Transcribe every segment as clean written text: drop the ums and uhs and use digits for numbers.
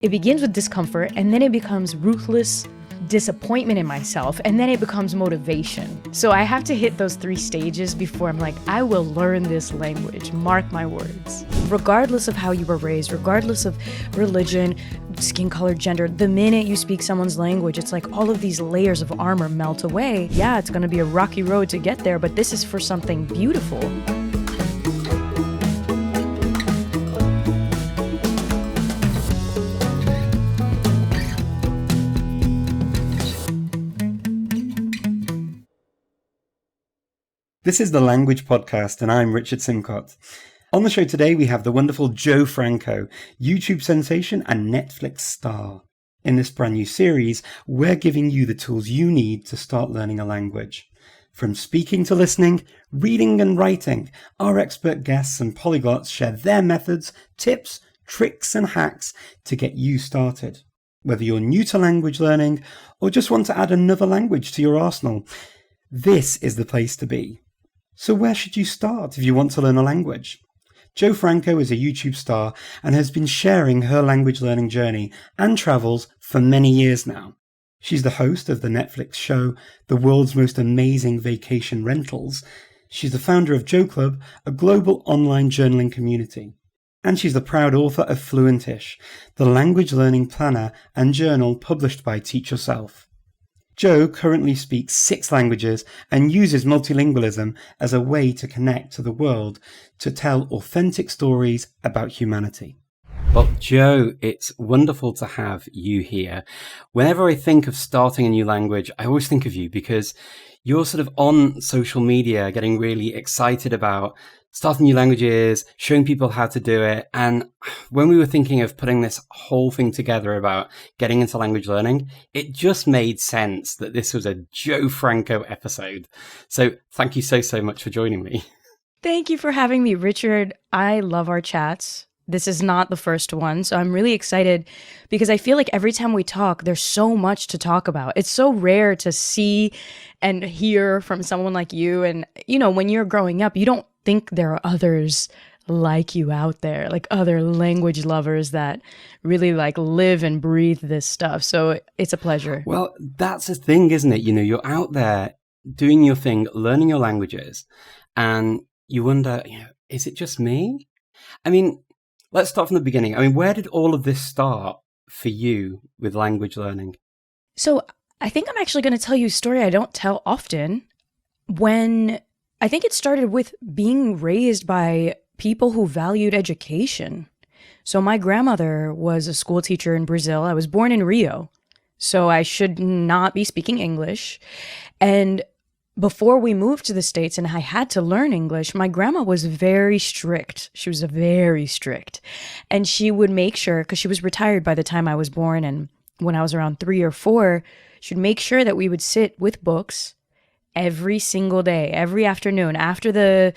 It begins with discomfort, and then it becomes ruthless disappointment in myself, and then it becomes motivation. So I have to hit those 3 stages before I'm like, I will learn this language, mark my words. Regardless of how you were raised, regardless of religion, skin color, gender, the minute you speak someone's language, it's like all of these layers of armor melt away. Yeah, it's gonna be a rocky road to get there, but this is for something beautiful. This is the Language Podcast, and I'm Richard Simcott. On the show today, we have the wonderful Jo Franco, YouTube sensation and Netflix star. In this brand new series, we're giving you the tools you need to start learning a language. From speaking to listening, reading and writing, our expert guests and polyglots share their methods, tips, tricks and hacks to get you started. Whether you're new to language learning or just want to add another language to your arsenal, this is the place to be. So where should you start if you want to learn a language? Jo Franco is a YouTube star and has been sharing her language learning journey and travels for many years now. She's the host of the Netflix show, The World's Most Amazing Vacation Rentals. She's the founder of Jo Club, a global online journaling community. And she's the proud author of Fluentish, the language learning planner and journal published by Teach Yourself. Jo currently speaks 6 languages and uses multilingualism as a way to connect to the world, to tell authentic stories about humanity. Well, Jo, it's wonderful to have you here. Whenever I think of starting a new language, I always think of you because you're sort of on social media getting really excited about starting new languages, showing people how to do it. And when we were thinking of putting this whole thing together about getting into language learning, it just made sense that this was a Jo Franco episode. So thank you so much for joining me. Thank you for having me, Richard. I love our chats. This is not the first one, so I'm really excited because I feel like every time we talk, there's so much to talk about. It's so rare to see and hear from someone like you. And, you know, when you're growing up, you don't think there are others like you out there, like other language lovers that really like live and breathe this stuff. So it's a pleasure. Well, that's the thing, isn't it? You know, you're out there doing your thing, learning your languages, and you wonder, you know, is it just me? I mean, let's start from the beginning. I mean, where did all of this start for you with language learning? So I think I'm actually going to tell you a story I don't tell often. When I think it started with being raised by people who valued education. So my grandmother was a school teacher in Brazil. I was born in Rio, so I should not be speaking English. And before we moved to the States and I had to learn English, my grandma was very strict. She was very strict. And she would make sure, because she was retired by the time I was born, and when I was around 3 or 4, she'd make sure that we would sit with books every single day, every afternoon, after the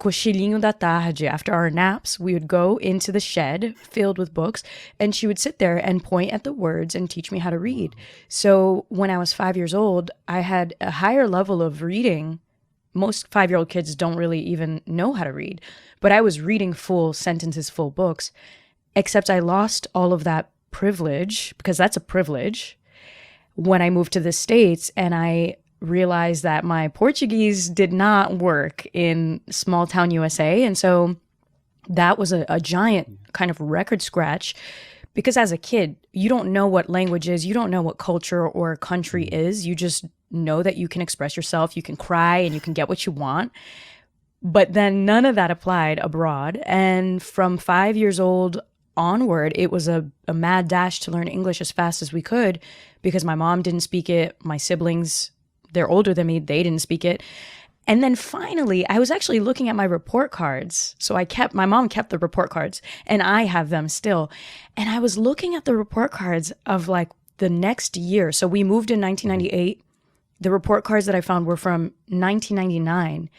cochilinho da tarde, after our naps, we would go into the shed filled with books, and she would sit there and point at the words and teach me how to read. So when I was 5 years old, I had a higher level of reading. Most 5-year-old kids don't really even know how to read, but I was reading full sentences, full books, except I lost all of that privilege, because that's a privilege, when I moved to the States and I realized that my Portuguese did not work in small town USA. And so that was a giant kind of record scratch, because as a kid, you don't know what language is, you don't know what culture or country is. You just know that you can express yourself, you can cry, and you can get what you want. But then none of that applied abroad. And from 5 years old onward, it was a mad dash to learn English as fast as we could, because my mom didn't speak it, my siblings, they're older than me, they didn't speak it. And then finally, I was actually looking at my report cards. So my mom kept the report cards, and I have them still. And I was looking at the report cards of like the next year. So we moved in 1998. The report cards that I found were from 1999.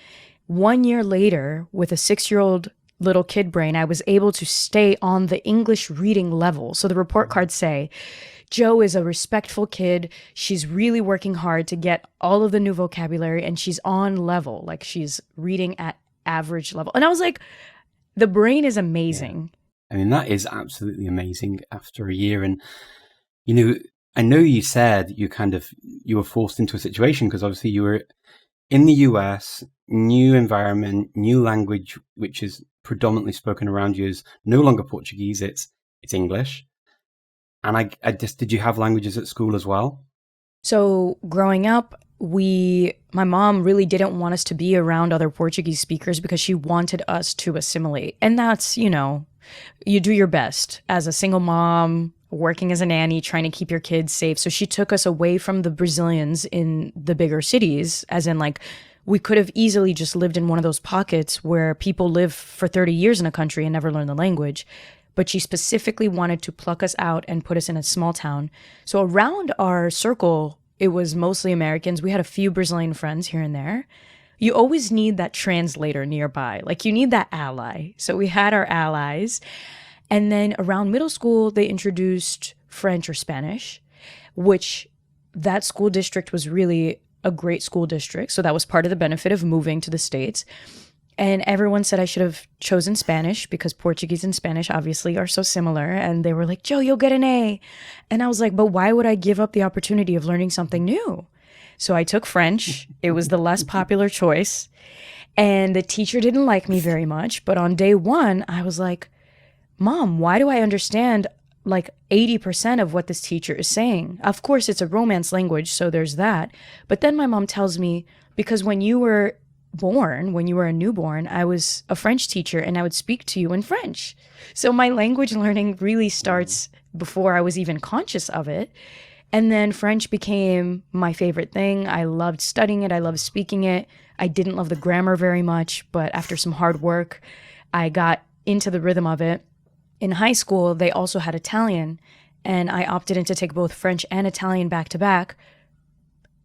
1 year later, with a 6-year-old little kid brain, I was able to stay on the English reading level. So the report cards say, Jo is a respectful kid. She's really working hard to get all of the new vocabulary, and she's on level, like she's reading at average level. And I was like, the brain is amazing. I mean, that is absolutely amazing after a year. And, you know, I know you said you were forced into a situation because obviously you were in the US, new environment, new language, which is predominantly spoken around you is no longer Portuguese, it's English. And I just, did you have languages at school as well? So growing up, my mom really didn't want us to be around other Portuguese speakers because she wanted us to assimilate. And that's, you know, you do your best as a single mom, working as a nanny, trying to keep your kids safe. So she took us away from the Brazilians in the bigger cities, as in like, we could have easily just lived in one of those pockets where people live for 30 years in a country and never learn the language. But she specifically wanted to pluck us out and put us in a small town. So around our circle, it was mostly Americans. We had a few Brazilian friends here and there. You always need that translator nearby. Like you need that ally. So we had our allies. And then around middle school, they introduced French or Spanish, which that school district was really a great school district. So that was part of the benefit of moving to the States. And everyone said I should have chosen Spanish because Portuguese and Spanish obviously are so similar. And they were like, Jo, you'll get an A. And I was like, but why would I give up the opportunity of learning something new? So I took French. It was the less popular choice. And the teacher didn't like me very much. But on day one, I was like, Mom, why do I understand like 80% of what this teacher is saying? Of course, it's a Romance language, so there's that. But then my mom tells me, because when you were a newborn, I was a French teacher and I would speak to you in French. So my language learning really starts before I was even conscious of it. And then French became my favorite thing. I loved studying it. I loved speaking it. I didn't love the grammar very much, but after some hard work, I got into the rhythm of it. In high school, they also had Italian, and I opted in to take both French and Italian back to back.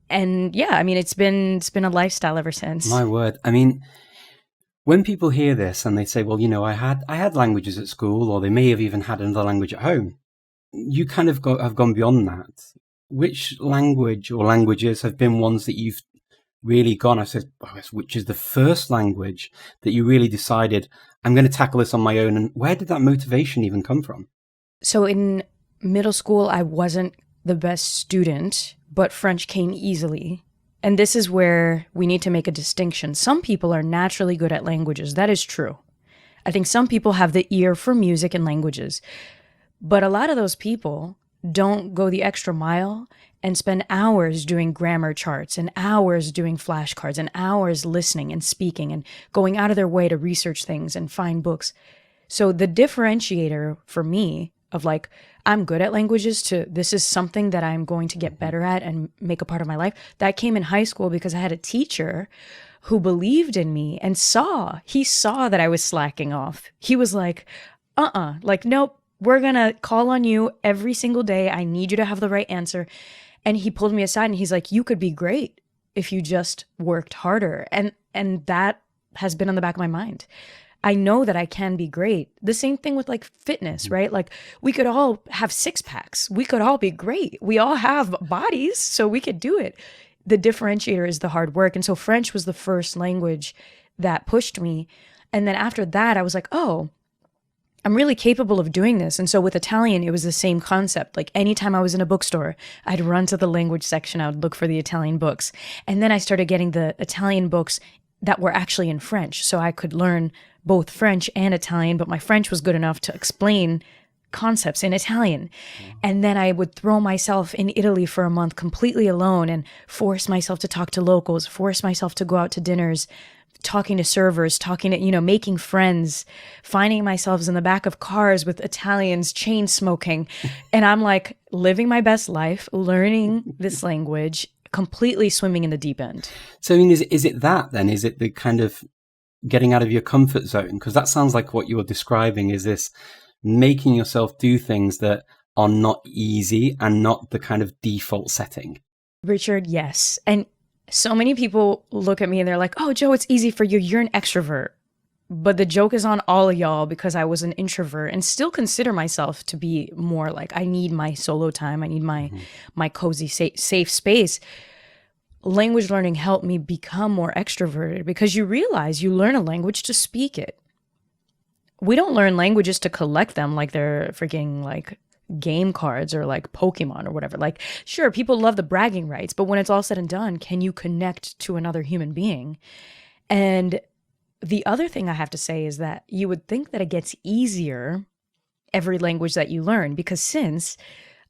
And yeah, I mean, it's been a lifestyle ever since. My word. I mean, when people hear this and they say, well, you know, I had languages at school, or they may have even had another language at home, you kind of have gone beyond that. Which language or languages have been ones that you've really gone, I said, which is the first language that you really decided, I'm going to tackle this on my own? And where did that motivation even come from? So in middle school, I wasn't the best student, but French came easily. And this is where we need to make a distinction. Some people are naturally good at languages. That is true. I think some people have the ear for music and languages. But a lot of those people don't go the extra mile and spend hours doing grammar charts and hours doing flashcards and hours listening and speaking and going out of their way to research things and find books. So the differentiator for me of like, I'm good at languages to this is something that I'm going to get better at and make a part of my life, that came in high school because I had a teacher who believed in me and he saw that I was slacking off. He was like, like, nope. We're going to call on you every single day. I need you to have the right answer. And he pulled me aside and he's like, you could be great if you just worked harder. And that has been on the back of my mind. I know that I can be great. The same thing with like fitness, right? Like we could all have six packs. We could all be great. We all have bodies, so we could do it. The differentiator is the hard work. And so French was the first language that pushed me. And then after that, I was like, oh, I'm really capable of doing this. And so with Italian, it was the same concept. Like anytime I was in a bookstore, I'd run to the language section. I would look for the Italian books. And then I started getting the Italian books that were actually in French. So I could learn both French and Italian, but my French was good enough to explain concepts in Italian. And then I would throw myself in Italy for a month completely alone and force myself to talk to locals, force myself to go out to dinners, talking to servers, talking to, making friends, finding myself in the back of cars with Italians chain smoking. And I'm like living my best life, learning this language, completely swimming in the deep end. So, I mean, is it that then? Is it the kind of getting out of your comfort zone? Because that sounds like what you're describing is this making yourself do things that are not easy and not the kind of default setting. Richard, yes. And so many people look at me and they're like, oh, Jo, it's easy for you. You're an extrovert. But the joke is on all of y'all because I was an introvert and still consider myself to be more like I need my solo time. I need my cozy, safe space. Language learning helped me become more extroverted because you realize you learn a language to speak it. We don't learn languages to collect them like they're freaking like game cards or like Pokemon or whatever. Like, sure, people love the bragging rights, but when it's all said and done, can you connect to another human being? And the other thing I have to say is that you would think that it gets easier every language that you learn, because since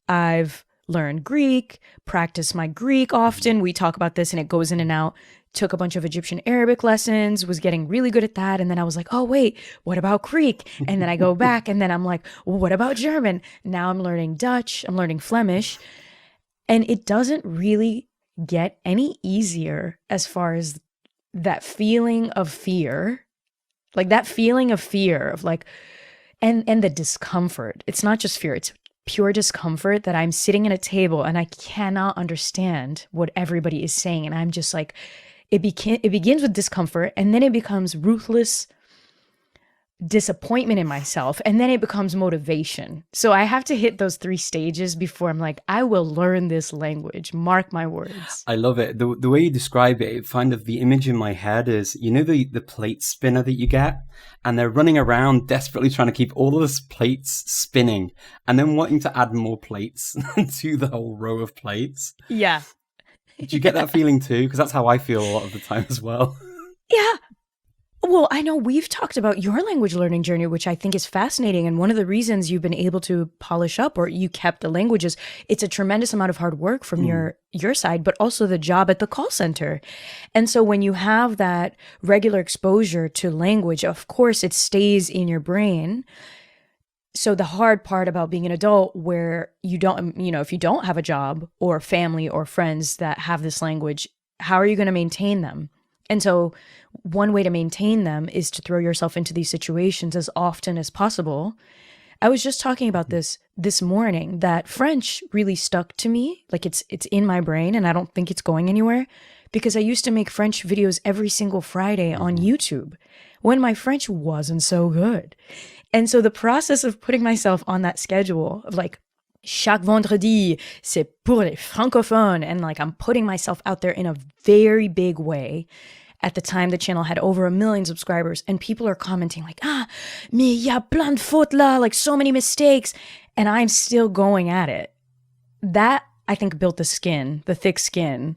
I've learned Greek, practice my Greek often, we talk about this and it goes in and out, took a bunch of Egyptian Arabic lessons, was getting really good at that. And then I was like, oh, wait, what about Greek? And then I go back and then I'm like, well, what about German? Now I'm learning Dutch, I'm learning Flemish. And it doesn't really get any easier as far as that feeling of fear, like that feeling of fear of like, and the discomfort. It's not just fear, it's pure discomfort that I'm sitting at a table and I cannot understand what everybody is saying. And I'm just like, it begins with discomfort and then it becomes ruthless disappointment in myself, and then it becomes motivation. So I have to hit those 3 stages before I'm like, I will learn this language. Mark my words. I love it. The way you describe it, kind of the image in my head is, you know, the plate spinner that you get, and they're running around desperately trying to keep all of those plates spinning and then wanting to add more plates to the whole row of plates. Yeah. Do you get that feeling too? Because that's how I feel a lot of the time as well. Yeah. Well, I know we've talked about your language learning journey, which I think is fascinating. And one of the reasons you've been able to polish up, or you kept the languages, it's a tremendous amount of hard work from your side, but also the job at the call center. And so when you have that regular exposure to language, of course, it stays in your brain. So the hard part about being an adult where you don't, if you don't have a job or family or friends that have this language, how are you going to maintain them? And so one way to maintain them is to throw yourself into these situations as often as possible. I was just talking about this morning, that French really stuck to me. Like it's in my brain and I don't think it's going anywhere, because I used to make French videos every single Friday on YouTube when my French wasn't so good. And so the process of putting myself on that schedule of like, chaque vendredi, c'est pour les francophones. And like, I'm putting myself out there in a very big way. At the time, the channel had over 1 million subscribers, and people are commenting like, mais y a plein de fautes là, like so many mistakes. And I'm still going at it. That, I think, built the thick skin.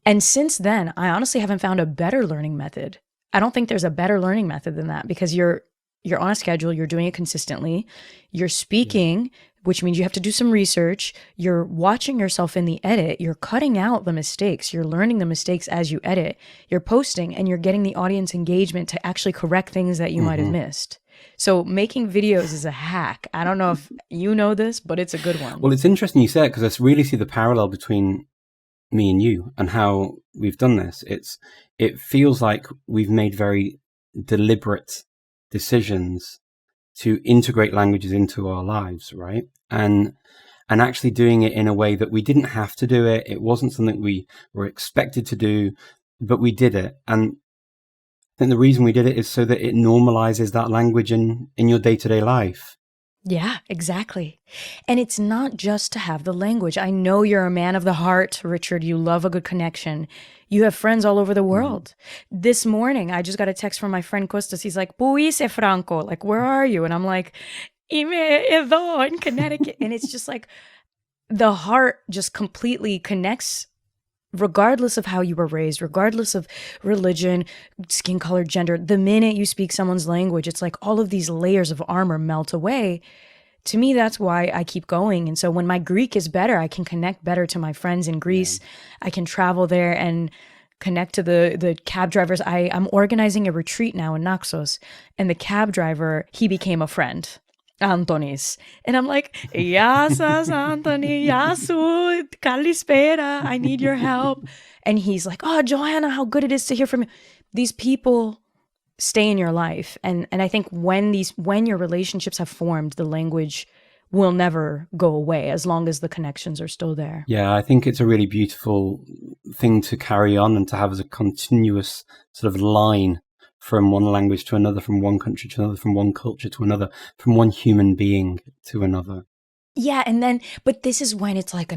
And since then, I honestly haven't found a better learning method. I don't think there's a better learning method than that, because you're on a schedule, you're doing it consistently, you're speaking, which means you have to do some research, you're watching yourself in the edit, you're cutting out the mistakes, you're learning the mistakes as you edit, you're posting, and you're getting the audience engagement to actually correct things that you might have missed. So making videos is a hack. I don't know if you know this, but it's a good one. Well, it's interesting you say it, because I really see the parallel between me and you and how we've done this. It feels like we've made very deliberate decisions to integrate languages into our lives, right? And actually doing it in a way that we didn't have to do it. It wasn't something we were expected to do, but we did it. And I think the reason we did it is so that it normalizes that language in your day-to-day life. Yeah, exactly. And it's not just to have the language. I know you're a man of the heart, Richard. You love a good connection. You have friends all over the world. This morning, I just got a text from my friend Costas. He's like, "Puise Franco, like, where are you?" And I'm like, "Ime edo in Connecticut." And it's just like, the heart just completely connects, regardless of how you were raised, regardless of religion, skin color, gender. The minute you speak someone's language, it's like all of these layers of armor melt away. To me, that's why I keep going. And so when my Greek is better, I can connect better to my friends in Greece. I can travel there and connect to the cab drivers. I'm organizing a retreat now in Naxos, and the cab driver, he became a friend. Antonis. And I'm like, Yasas, Anthony, Yasu, Kalispera, I need your help. And he's like, "Oh, Joanna, how good it is to hear from you." These people stay in your life. And I think when your relationships have formed, the language will never go away as long as the connections are still there. Yeah, I think it's a really beautiful thing to carry on and to have as a continuous sort of line from one language to another, from one country to another, from one culture to another, from one human being to another. Yeah, and then, but this is when it's like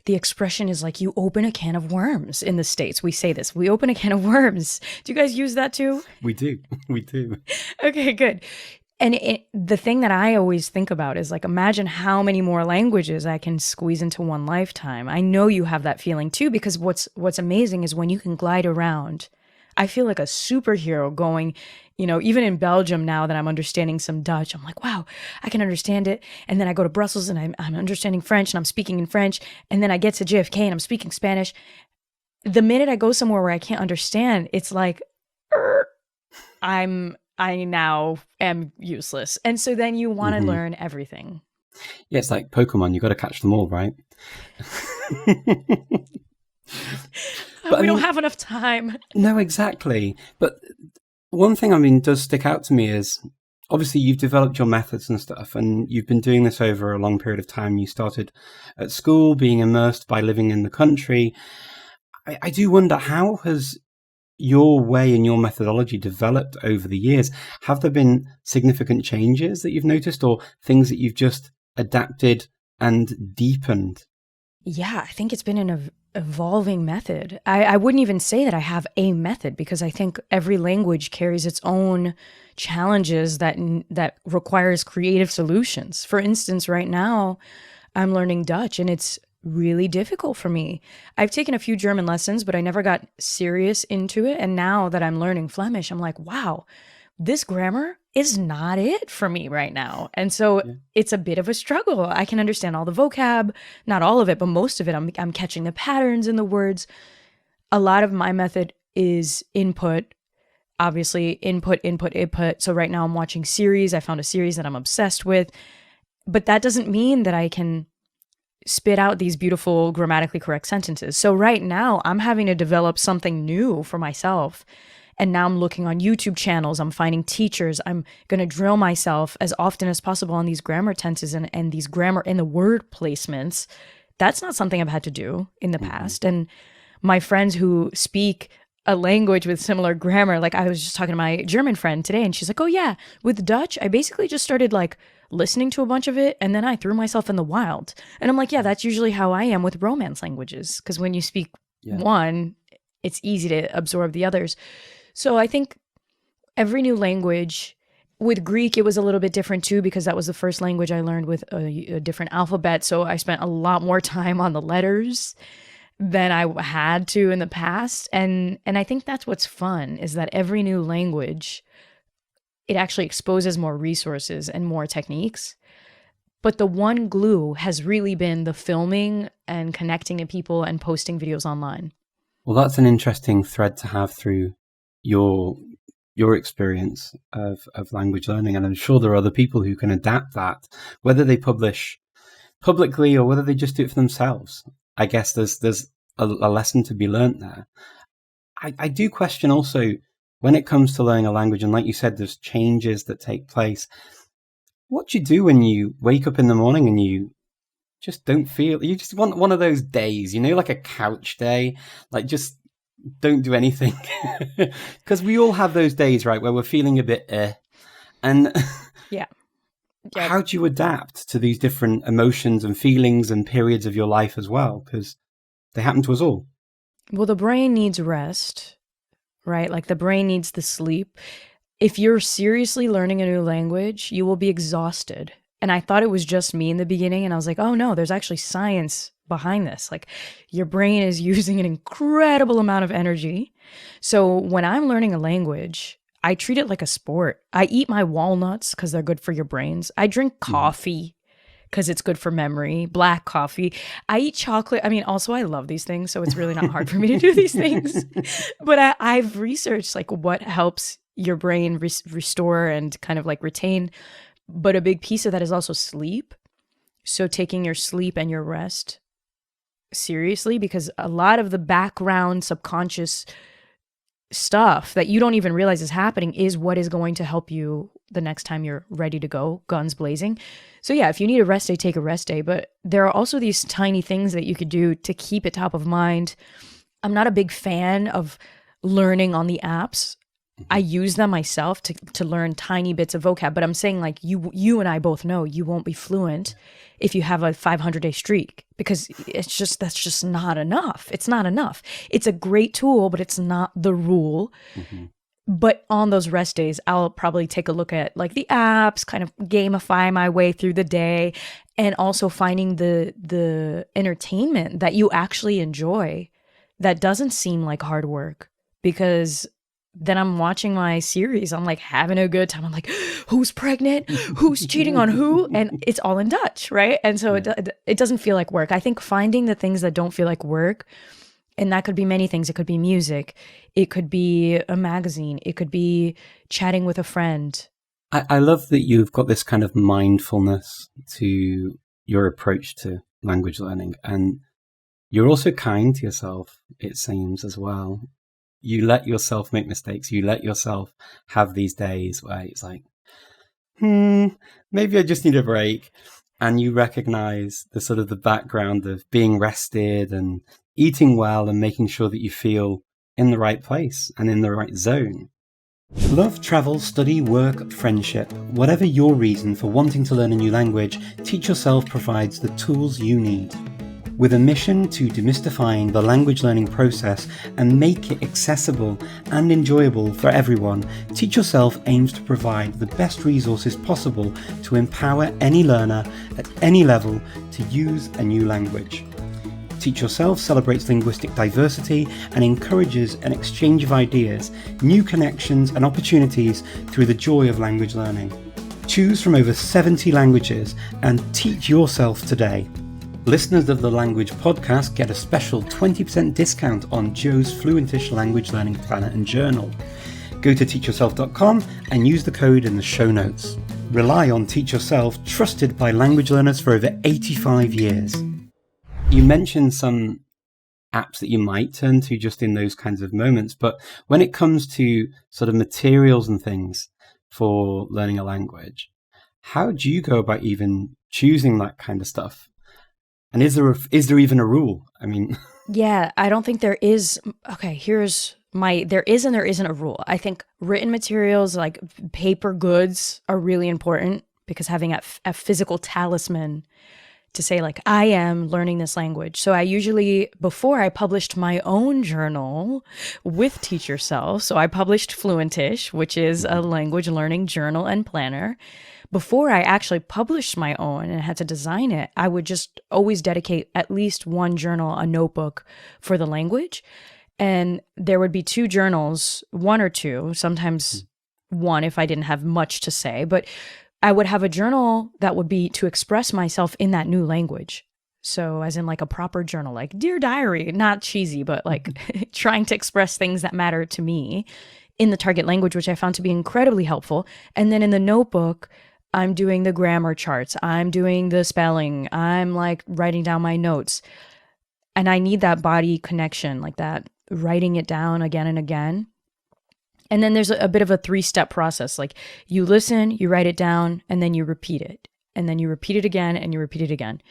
the expression is like you open a can of worms in the States. We say this, we open a can of worms. Do you guys use that too? We do. We do. Okay, good. And the thing that I always think about is like, imagine how many more languages I can squeeze into one lifetime. I know you have that feeling too, because what's amazing is when you can glide around. I feel like a superhero going, even in Belgium now that I'm understanding some Dutch, I'm like, wow, I can understand it. And then I go to Brussels and I'm understanding French and I'm speaking in French. And then I get to JFK and I'm speaking Spanish. The minute I go somewhere where I can't understand, it's like, I now am useless. And so then you want to learn everything. Yeah, it's like Pokemon. You got to catch them all, right? But we don't have enough time. No, exactly. But one thing, does stick out to me is, obviously, you've developed your methods and stuff, and you've been doing this over a long period of time. You started at school, being immersed by living in the country. I do wonder, how has your way and your methodology developed over the years? Have there been significant changes that you've noticed, or things that you've just adapted and deepened? Yeah, I think it's been an evolving method. I wouldn't even say that I have a method, because I think every language carries its own challenges that requires creative solutions. For instance, right now I'm learning Dutch and it's really difficult for me. I've taken a few German lessons, but I never got serious into it. And now that I'm learning Flemish, I'm like, wow, this grammar is not it for me right now. And so it's a bit of a struggle. I can understand all the vocab, not all of it, but most of it. I'm catching the patterns in the words. A lot of my method is input, obviously input. So right now I'm watching series. I found a series that I'm obsessed with, but that doesn't mean that I can spit out these beautiful grammatically correct sentences. So right now I'm having to develop something new for myself. And now I'm looking on YouTube channels. I'm finding teachers. I'm going to drill myself as often as possible on these grammar tenses and these grammar and the word placements. That's not something I've had to do in the past. And my friends who speak a language with similar grammar, like I was just talking to my German friend today and she's like, oh yeah, with Dutch, I basically just started like listening to a bunch of it and then I threw myself in the wild. And I'm like, yeah, that's usually how I am with Romance languages. Because when you speak one, it's easy to absorb the others. So I think every new language, with Greek, it was a little bit different too, because that was the first language I learned with a different alphabet. So I spent a lot more time on the letters than I had to in the past. And I think that's what's fun, is that every new language, it actually exposes more resources and more techniques. But the one glue has really been the filming and connecting to people and posting videos online. Well, that's an interesting thread to have through your experience of language learning. And I'm sure there are other people who can adapt that, whether they publish publicly or whether they just do it for themselves. I guess there's a lesson to be learnt there. I do question also, when it comes to learning a language, and like you said, there's changes that take place. What do you do when you wake up in the morning and you just don't feel, you just want one of those days, like a couch day, like just don't do anything? Because we all have those days, right, where we're feeling a bit and yeah. How do you adapt to these different emotions and feelings and periods of your life as well? Because they happen to us all. Well, the brain needs rest, right? Like the brain needs the sleep. If you're seriously learning a new language, you will be exhausted. And I thought it was just me in the beginning. And I was like, oh no, there's actually science behind this. Like your brain is using an incredible amount of energy. So when I'm learning a language, I treat it like a sport. I eat my walnuts because they're good for your brains. I drink coffee because it's good for memory, black coffee. I eat chocolate. Also I love these things, so it's really not hard for me to do these things. But I've researched like what helps your brain restore and kind of like retain. But a big piece of that is also sleep. So taking your sleep and your rest seriously, because a lot of the background subconscious stuff that you don't even realize is happening is what is going to help you the next time you're ready to go, guns blazing. So yeah, if you need a rest day, take a rest day. But there are also these tiny things that you could do to keep it top of mind. I'm not a big fan of learning on the apps. I use them myself to learn tiny bits of vocab, but I'm saying like you and I both know you won't be fluent if you have a 500-day streak, because that's just not enough. It's not enough. It's a great tool, but it's not the rule. Mm-hmm. But on those rest days, I'll probably take a look at like the apps, kind of gamify my way through the day, and also finding the entertainment that you actually enjoy that doesn't seem like hard work, because then I'm watching my series. I'm like having a good time. I'm like, who's pregnant? Who's cheating on who? And it's all in Dutch, right? And so it doesn't feel like work. I think finding the things that don't feel like work, and that could be many things. It could be music. It could be a magazine. It could be chatting with a friend. I love that you've got this kind of mindfulness to your approach to language learning. And you're also kind to yourself, it seems, as well. You let yourself make mistakes. You let yourself have these days where it's like, maybe I just need a break. And you recognize the sort of the background of being rested and eating well and making sure that you feel in the right place and in the right zone. Love, travel, study, work, friendship. Whatever your reason for wanting to learn a new language, Teach Yourself provides the tools you need. With a mission to demystifying the language learning process and make it accessible and enjoyable for everyone, Teach Yourself aims to provide the best resources possible to empower any learner at any level to use a new language. Teach Yourself celebrates linguistic diversity and encourages an exchange of ideas, new connections and opportunities through the joy of language learning. Choose from over 70 languages and teach yourself today. Listeners of the Language Podcast get a special 20% discount on Jo's Fluentish language learning planner and journal. Go to teachyourself.com and use the code in the show notes. Rely on Teach Yourself, trusted by language learners for over 85 years. You mentioned some apps that you might turn to just in those kinds of moments, but when it comes to sort of materials and things for learning a language, how do you go about even choosing that kind of stuff? And is there even a rule? I mean, yeah, I don't think there is. Okay, there is and there isn't a rule. I think written materials like paper goods are really important, because having a physical talisman to say like, I am learning this language. So I usually, before I published my own journal with Teach Yourself, so I published Fluentish, which is a language learning journal and planner. Before I actually published my own and had to design it, I would just always dedicate at least one journal, a notebook for the language. And there would be two journals, one or two, sometimes one if I didn't have much to say, but I would have a journal that would be to express myself in that new language. So as in like a proper journal, like Dear Diary, not cheesy, but like trying to express things that matter to me in the target language, which I found to be incredibly helpful. And then in the notebook, I'm doing the grammar charts. I'm doing the spelling. I'm like writing down my notes. And I need that body connection, like that, writing it down again and again. And then there's a bit of a 3-step process. Like you listen, you write it down, and then you repeat it. And then you repeat it again, and you repeat it again.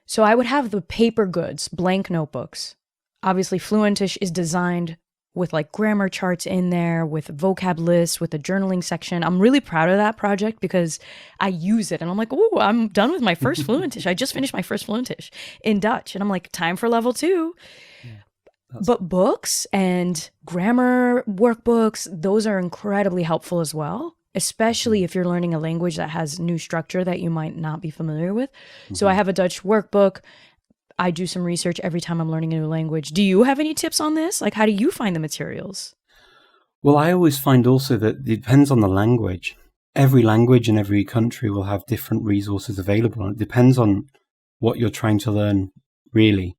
So I would have the paper goods, blank notebooks. Obviously, Fluentish is designed with like grammar charts in there, with vocab lists, with a journaling section. I'm really proud of that project because I use it and I'm like, oh, I'm done with my first Fluentish. I just finished my first Fluentish in Dutch. And I'm like, time for level 2. Yeah, but books and grammar workbooks, those are incredibly helpful as well, especially if you're learning a language that has new structure that you might not be familiar with. Mm-hmm. So I have a Dutch workbook. I do some research every time I'm learning a new language. Do you have any tips on this? Like, how do you find the materials? Well, I always find also that it depends on the language. Every language in every country will have different resources available. It depends on what you're trying to learn, really.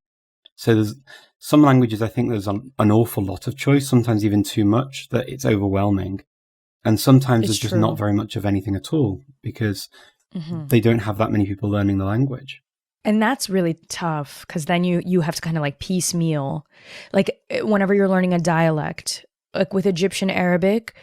So there's some languages, I think there's an awful lot of choice, sometimes even too much, that it's overwhelming. And sometimes there's just not very much of anything at all because they don't have that many people learning the language. And that's really tough because then you have to kind of like piecemeal. Like whenever you're learning a dialect, like with Egyptian Arabic,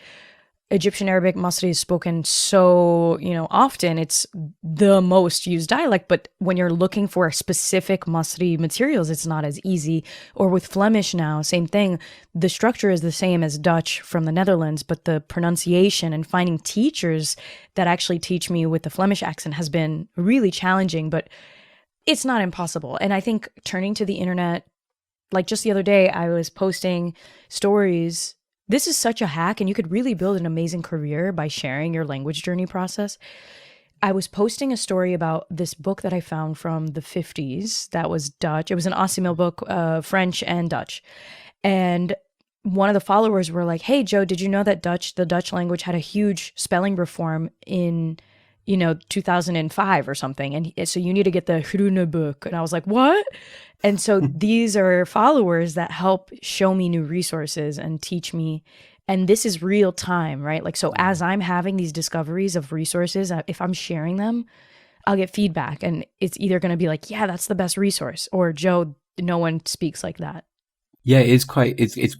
Egyptian Arabic Masri is spoken so, often. It's the most used dialect, but when you're looking for specific Masri materials, it's not as easy. Or with Flemish now, same thing. The structure is the same as Dutch from the Netherlands, but the pronunciation and finding teachers that actually teach me with the Flemish accent has been really challenging, but it's not impossible. And I think turning to the internet, like just the other day, I was posting stories. This is such a hack, and you could really build an amazing career by sharing your language journey process. I was posting a story about this book that I found from the 50s that was Dutch. It was an Aussie book, French and Dutch. And one of the followers were like, hey, Joe, did you know that the Dutch language had a huge spelling reform in 2005 or something. And so you need to get the Groene book. And I was like, what? And so these are followers that help show me new resources and teach me. And this is real time, right? Like, so as I'm having these discoveries of resources, if I'm sharing them, I'll get feedback. And it's either going to be like, yeah, that's the best resource. Or Joe, no one speaks like that. Yeah,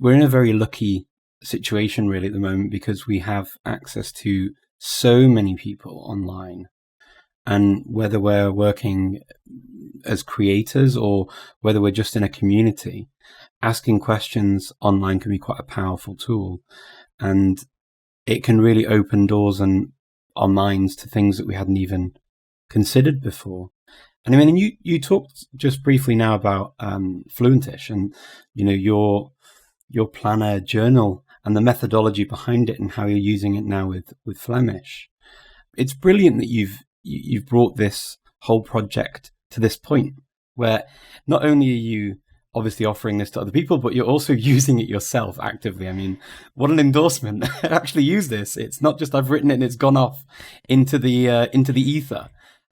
we're in a very lucky situation really at the moment, because we have access to so many people online, and whether we're working as creators or whether we're just in a community, asking questions online can be quite a powerful tool, and it can really open doors and our minds to things that we hadn't even considered before. And I mean, you talked just briefly now about Fluentish and your planner journal and the methodology behind it and how you're using it now with Flemish. It's brilliant that you've brought this whole project to this point where not only are you obviously offering this to other people, but you're also using it yourself actively. I mean, what an endorsement. Actually use this. It's not just I've written it and it's gone off into the ether.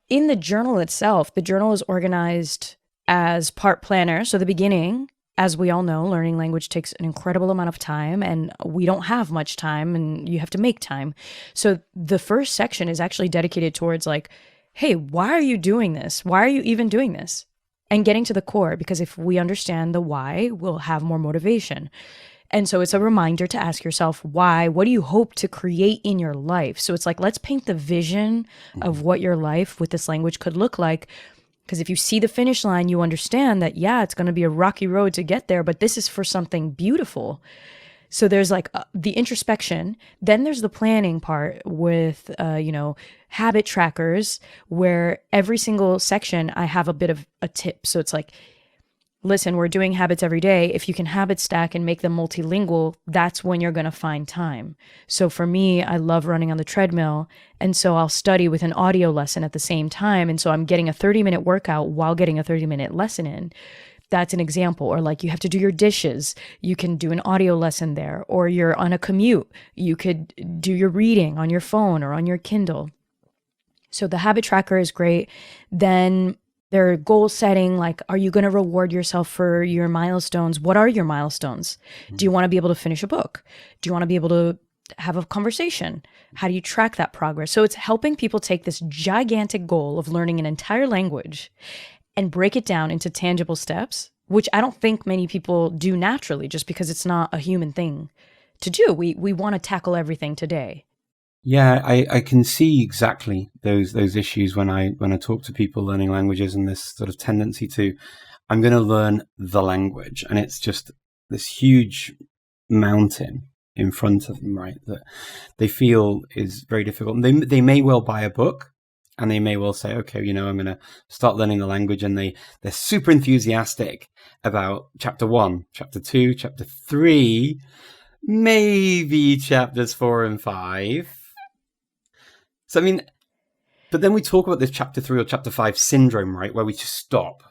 In the journal itself, the journal is organized as part planner. So the beginning, as we all know, learning language takes an incredible amount of time, and we don't have much time, and you have to make time. So the first section is actually dedicated towards like, hey, why are you doing this? Why are you even doing this? And getting to the core, because if we understand the why, we'll have more motivation. And so it's a reminder to ask yourself why. What do you hope to create in your life? So it's like, let's paint the vision of what your life with this language could look like. Because if you see the finish line, you understand that, yeah, it's going to be a rocky road to get there, but this is for something beautiful. So there's like the introspection. Then there's the planning part with, habit trackers, where every single section I have a bit of a tip. So it's like, listen, we're doing habits every day. If you can habit stack and make them multilingual, that's when you're going to find time. So for me, I love running on the treadmill. And so I'll study with an audio lesson at the same time. And so I'm getting a 30-minute workout while getting a 30-minute lesson in. That's an example. Or like you have to do your dishes, you can do an audio lesson there. Or you're on a commute, you could do your reading on your phone or on your Kindle. So the habit tracker is great. Then their goal setting, like, are you going to reward yourself for your milestones? What are your milestones? Do you want to be able to finish a book? Do you want to be able to have a conversation? How do you track that progress? So it's helping people take this gigantic goal of learning an entire language and break it down into tangible steps, which I don't think many people do naturally, just because it's not a human thing to do. We want to tackle everything today. Yeah, I can see exactly those issues when I talk to people learning languages, and this sort of tendency to, I'm going to learn the language, and it's just this huge mountain in front of them, right? That they feel is very difficult. And they may well buy a book, and they may well say, okay, I'm going to start learning the language, and they're super enthusiastic about chapter 1, chapter 2, chapter 3, maybe chapters 4 and 5. So, I mean, but then we talk about this chapter 3 or chapter 5 syndrome, right? Where we just stop.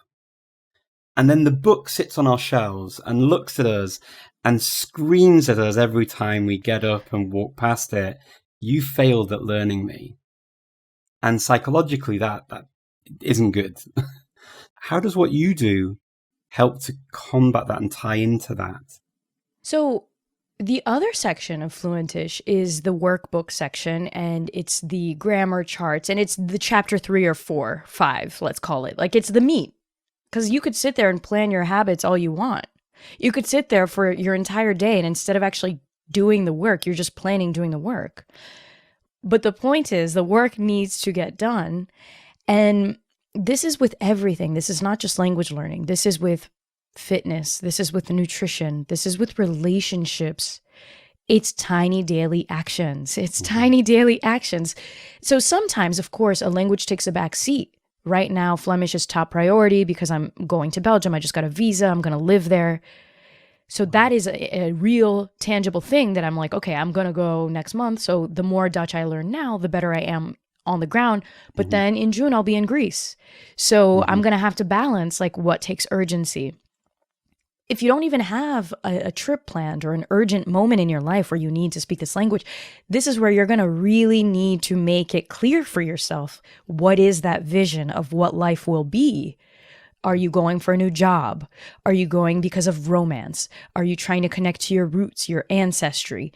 And then the book sits on our shelves and looks at us and screams at us every time we get up and walk past it. You failed at learning me. And psychologically, that isn't good. How does what you do help to combat that and tie into that? So the other section of Fluentish is the workbook section, and it's the grammar charts, and it's the chapter 3 or 4, 5, let's call it. Like, it's the meat. Because you could sit there and plan your habits all you want. You could sit there for your entire day, and instead of actually doing the work. You're just planning doing the work. But the point is, the work needs to get done. And this is with everything. This is not just language learning. This is with fitness. This is with nutrition. This is with relationships. It's tiny daily actions. It's tiny daily actions. So sometimes, of course, a language takes a back seat. Right now, Flemish is top priority because I'm going to Belgium. I just got a visa. I'm going to live there. So that is a real tangible thing that I'm like, okay, I'm going to go next month. So the more Dutch I learn now, the better I am on the ground. But then in June, I'll be in Greece. So I'm going to have to balance like what takes urgency. If you don't even have a trip planned or an urgent moment in your life where you need to speak this language, this is where you're going to really need to make it clear for yourself. What is that vision of what life will be? Are you going for a new job? Are you going because of romance? Are you trying to connect to your roots, your ancestry?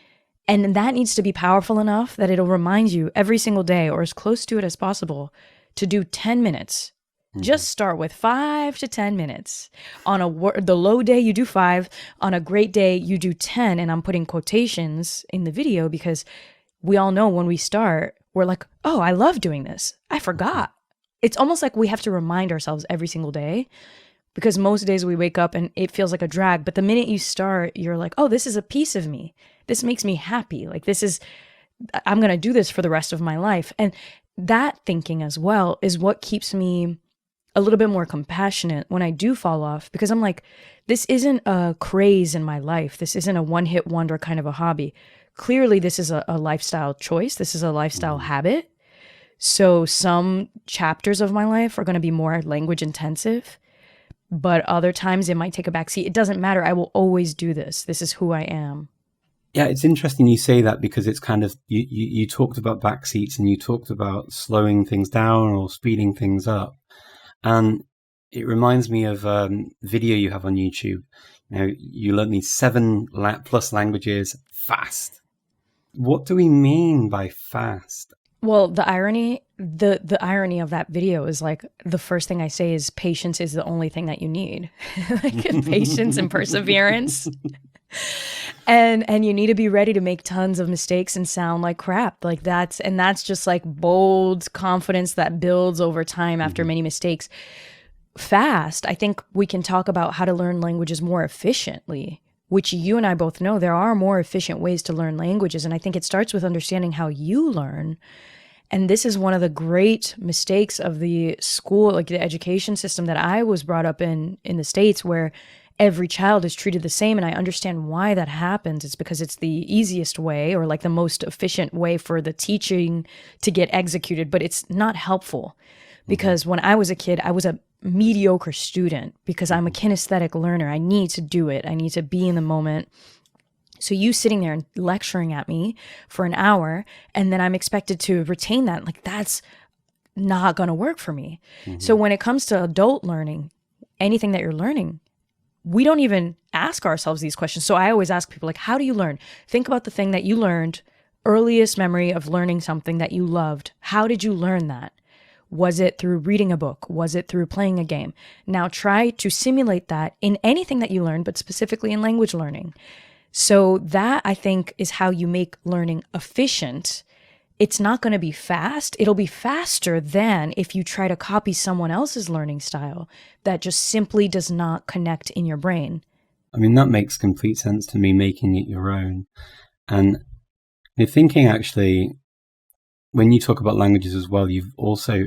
And that needs to be powerful enough that it'll remind you every single day, or as close to it as possible, to do 10 minutes. Just start with 5 to 10 minutes. On the low day, you do 5. On a great day, you do 10. And I'm putting quotations in the video because we all know when we start, we're like, oh, I love doing this. I forgot. It's almost like we have to remind ourselves every single day, because most days we wake up and it feels like a drag. But the minute you start, you're like, oh, this is a piece of me. This makes me happy. Like I'm going to do this for the rest of my life. And that thinking as well is what keeps me a little bit more compassionate when I do fall off, because I'm like, this isn't a craze in my life. This isn't a one-hit wonder kind of a hobby. Clearly, this is a lifestyle choice. This is a lifestyle habit. So some chapters of my life are going to be more language intensive, but other times it might take a backseat. It doesn't matter. I will always do this. This is who I am. Yeah, it's interesting you say that, because it's kind of, you talked about backseats and you talked about slowing things down or speeding things up. And it reminds me of a video you have on YouTube. You learn these 7+ languages fast. What do we mean by fast? Well, the irony of that video is like, the first thing I say is patience is the only thing that you need. Like patience and perseverance. And you need to be ready to make tons of mistakes and sound like crap. Like that's just like bold confidence that builds over time after many mistakes. Fast, I think we can talk about how to learn languages more efficiently, which you and I both know there are more efficient ways to learn languages. And I think it starts with understanding how you learn. And this is one of the great mistakes of the school, like the education system that I was brought up in the States, where every child is treated the same. And I understand why that happens. It's because it's the easiest way, or like the most efficient way for the teaching to get executed, but it's not helpful. Because when I was a kid, I was a mediocre student because I'm a kinesthetic learner. I need to do it. I need to be in the moment. So you sitting there and lecturing at me for an hour, and then I'm expected to retain that. Like, that's not going to work for me. So when it comes to adult learning, anything that you're learning, we don't even ask ourselves these questions. So I always ask people, like, how do you learn? Think about the thing that you learned, earliest memory of learning something that you loved. How did you learn that? Was it through reading a book? Was it through playing a game? Now try to simulate that in anything that you learn, but specifically in language learning. So that, I think, is how you make learning efficient. It's not going to be fast. It'll be faster than if you try to copy someone else's learning style that just simply does not connect in your brain. I mean, that makes complete sense to me, making it your own. And you're thinking, actually, when you talk about languages as well, you've also,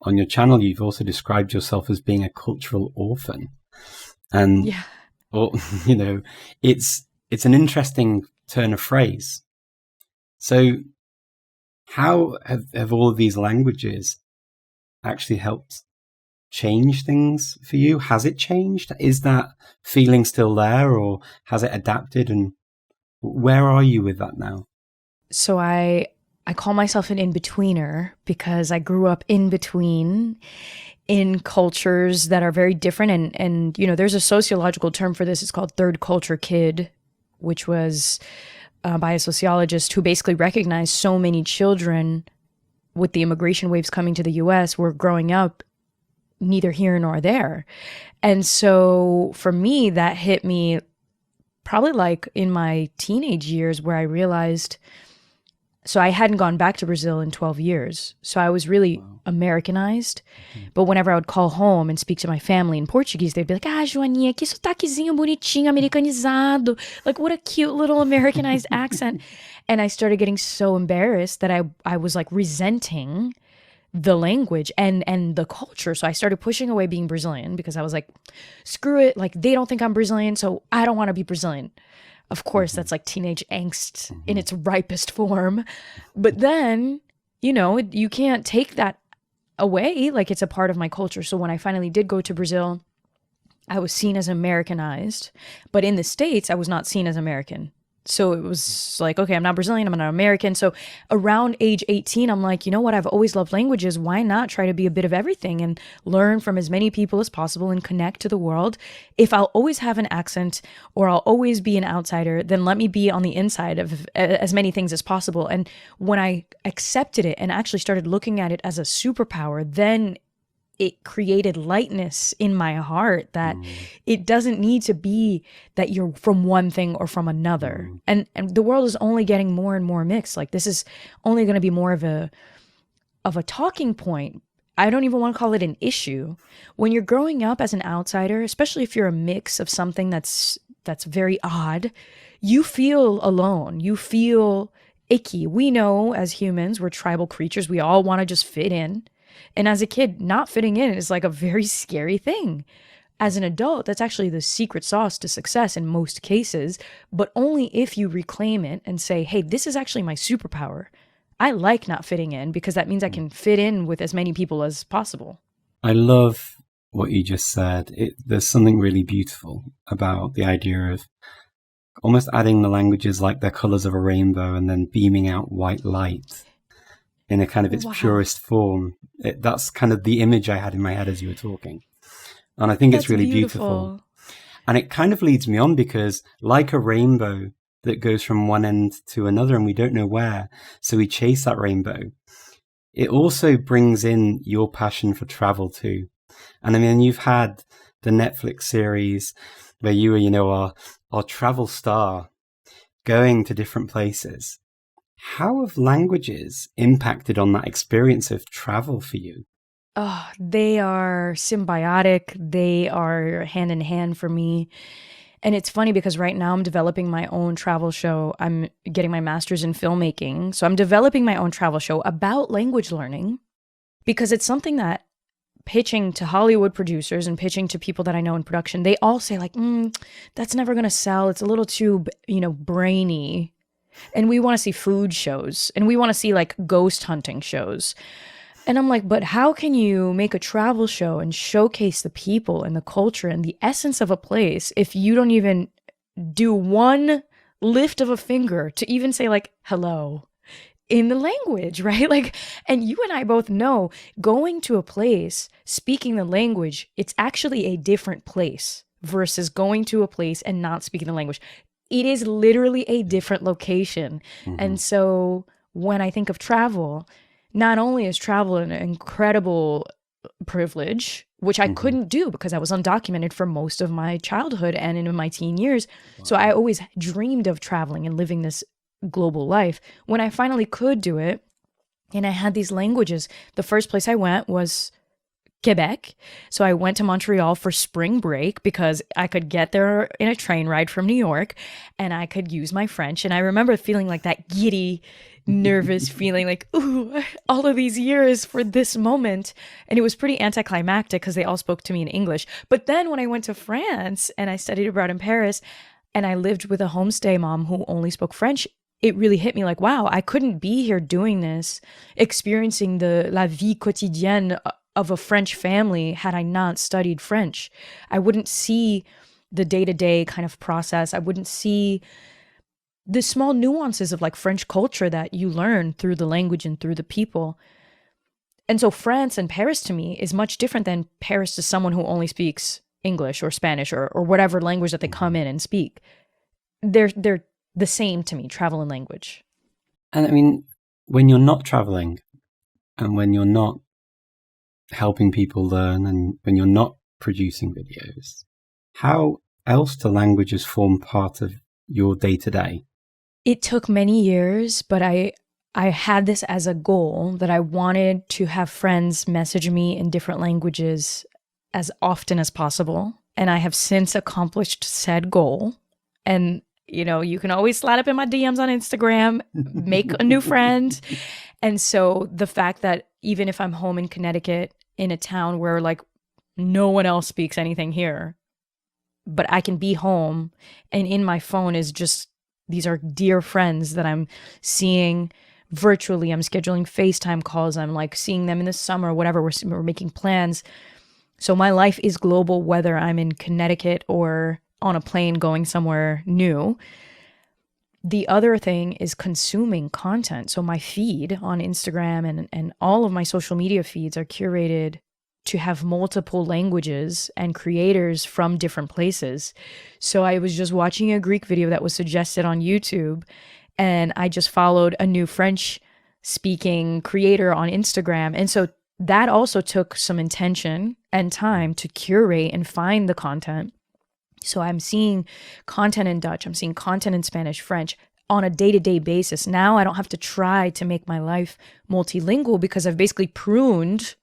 on your channel, you've also described yourself as being a cultural orphan. And, yeah. Or, you know, it's an interesting turn of phrase. So how have all of these languages actually helped change things for you? Has it changed? Is that feeling still there, or has it adapted? And where are you with that now? So I call myself an in-betweener because I grew up in between in cultures that are very different. And you know, there's a sociological term for this. It's called third culture kid, which was by a sociologist who basically recognized so many children with the immigration waves coming to the US were growing up neither here nor there. And so for me, that hit me probably like in my teenage years where I realized, so I hadn't gone back to Brazil in 12 years. So I was really Americanized. But whenever I would call home and speak to my family in Portuguese, they'd be like, ah, Joaninha, que sotaquezinho bonitinho, americanizado. Like, what a cute little Americanized accent. And I started getting so embarrassed that I was like resenting the language and the culture. So I started pushing away being Brazilian because I was like, screw it. Like, they don't think I'm Brazilian, so I don't want to be Brazilian. Of course, that's like teenage angst in its ripest form. But then, you know, you can't take that away. Like, it's a part of my culture. So when I finally did go to Brazil, I was seen as Americanized. But in the States, I was not seen as American. So it was like, okay, I'm not Brazilian, I'm not American. So around age 18, I'm like, you know what? I've always loved languages. Why not try to be a bit of everything and learn from as many people as possible and connect to the world? If I'll always have an accent or I'll always be an outsider, then let me be on the inside of as many things as possible. And when I accepted it and actually started looking at it as a superpower, then it created lightness in my heart that it doesn't need to be that you're from one thing or from another. And the world is only getting more and more mixed. Like, this is only going to be more of a talking point. I don't even want to call it an issue. When you're growing up as an outsider, especially if you're a mix of something that's very odd, you feel alone. You feel icky. We know as humans, we're tribal creatures. We all want to just fit in. And as a kid, not fitting in is like a very scary thing. As an adult, that's actually the secret sauce to success in most cases, but only if you reclaim it and say, hey, this is actually my superpower. I like not fitting in because that means I can fit in with as many people as possible. I love what you just said. There's something really beautiful about the idea of almost adding the languages like they're colors of a rainbow and then beaming out white light in a kind of its purest form. That's kind of the image I had in my head as you were talking. And I think it's really beautiful. And it kind of leads me on because like a rainbow that goes from one end to another and we don't know where, so we chase that rainbow. It also brings in your passion for travel too. And I mean, you've had the Netflix series where you were, you know, our travel star going to different places. How have languages impacted on that experience of travel for you? Oh, they are symbiotic. They are hand in hand for me. And it's funny because right now I'm developing my own travel show. I'm getting my master's in filmmaking. So I'm developing my own travel show about language learning because it's something that pitching to Hollywood producers and pitching to people that I know in production, they all say like, that's never going to sell. It's a little too, brainy. And we want to see food shows and we want to see like ghost hunting shows. And I'm like, but how can you make a travel show and showcase the people and the culture and the essence of a place if you don't even do one lift of a finger to even say like, hello in the language, right? Like, and you and I both know going to a place, speaking the language, it's actually a different place versus going to a place and not speaking the language. It is literally a different location. And so when I think of travel, not only is travel an incredible privilege, which I couldn't do because I was undocumented for most of my childhood and in my teen years. Wow. So I always dreamed of traveling and living this global life. When I finally could do it and I had these languages, the first place I went was Quebec. So I went to Montreal for spring break because I could get there in a train ride from New York and I could use my French. And I remember feeling like that giddy, nervous feeling like, ooh, all of these years for this moment. And it was pretty anticlimactic because they all spoke to me in English. But then when I went to France and I studied abroad in Paris and I lived with a homestay mom who only spoke French, it really hit me like, wow, I couldn't be here doing this, experiencing the la vie quotidienne of a French family had I not studied French. I wouldn't see the day-to-day kind of process. I wouldn't see the small nuances of like French culture that you learn through the language and through the people. And so France and Paris to me is much different than Paris to someone who only speaks English or Spanish or whatever language that they come in and speak. They're the same to me, travel and language. And I mean, when you're not traveling and when you're not helping people learn and when you're not producing videos, how else do languages form part of your day-to-day? It took many years, but I had this as a goal that I wanted to have friends message me in different languages as often as possible. And I have since accomplished said goal. And, you know, you can always slide up in my DMs on Instagram, make a new friend. And so the fact that even if I'm home in Connecticut, in a town where like no one else speaks anything here, but I can be home and in my phone is just, these are dear friends that I'm seeing virtually. I'm scheduling FaceTime calls. I'm like seeing them in the summer, whatever. We're making plans. So my life is global, whether I'm in Connecticut or on a plane going somewhere new. The other thing is consuming content. So my feed on Instagram and all of my social media feeds are curated to have multiple languages and creators from different places. So I was just watching a Greek video that was suggested on YouTube, and I just followed a new French speaking creator on Instagram. And so that also took some intention and time to curate and find the content. So I'm seeing content in Dutch, I'm seeing content in Spanish, French on a day-to-day basis. Now I don't have to try to make my life multilingual because I've basically pruned